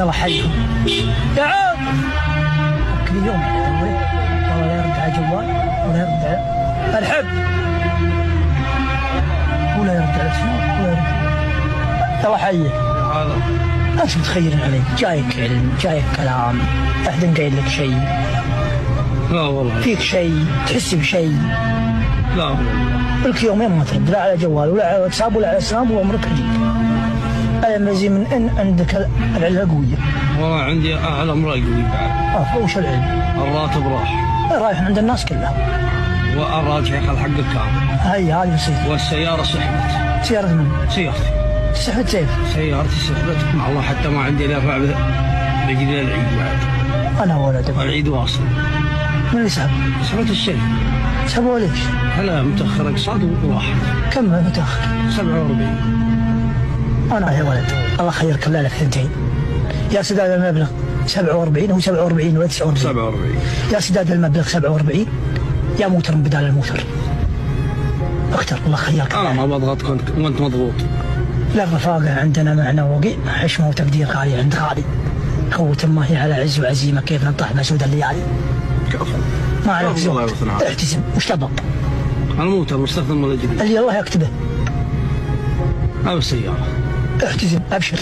الله حيهم. تعال كل يوم والله لا يرد على الجوال ولا يرد على الحب ولا يرد على شنو ولا يرد. الله حيه. انت متخيل عليك جايك علم جايك كلام احد قايل لك شيء؟ لا والله. فيك شيء تحس بشيء؟ لا والله. لك يومين ما ترد لا على جوال ولا على واتساب ولا على سناب وعمرك هديك. أنا مزي من ان عندك العلة قوية. والله عندي اعلى امرأة قوي بعد. وش العلم؟ الراتب رايح عند الناس كلها. والراجع ياخذ حق الكامل. هي هذه نصيحتي. والسيارة سحبت. سيارة من؟ سيارتي. سحبت سيف؟ سيارتي سحبت مع الله حتى ما عندي دافع بجي العيد بعد. انا ولدك. العيد واصل. من اللي سحب؟ سحبت الشيء. سحبوا ليش؟ هلا متأخر اقساط وراحت. كم متأخر؟ 47. انا يا ولد الله خيرك الله لك ثنتين. يا سداد المبلغ 47 هو 47 ولا 49؟ 47. يا سداد المبلغ 47 يا موتر بدال الموتر. اختر الله خيرك. انا ما بضغطك وانت مضغوط. لا الرفاقة عندنا معنى وقي حشمة وتقدير غالي عند غالي. قوة ما هي على عز وعزيمة كيف ننطح مسود الليالي. كفو. ما عليك زود. احتسب وش تبغى؟ الموتر مستخدم ولا جديد؟ اللي الله يكتبه. هذا السيارة. احتسب ابشر.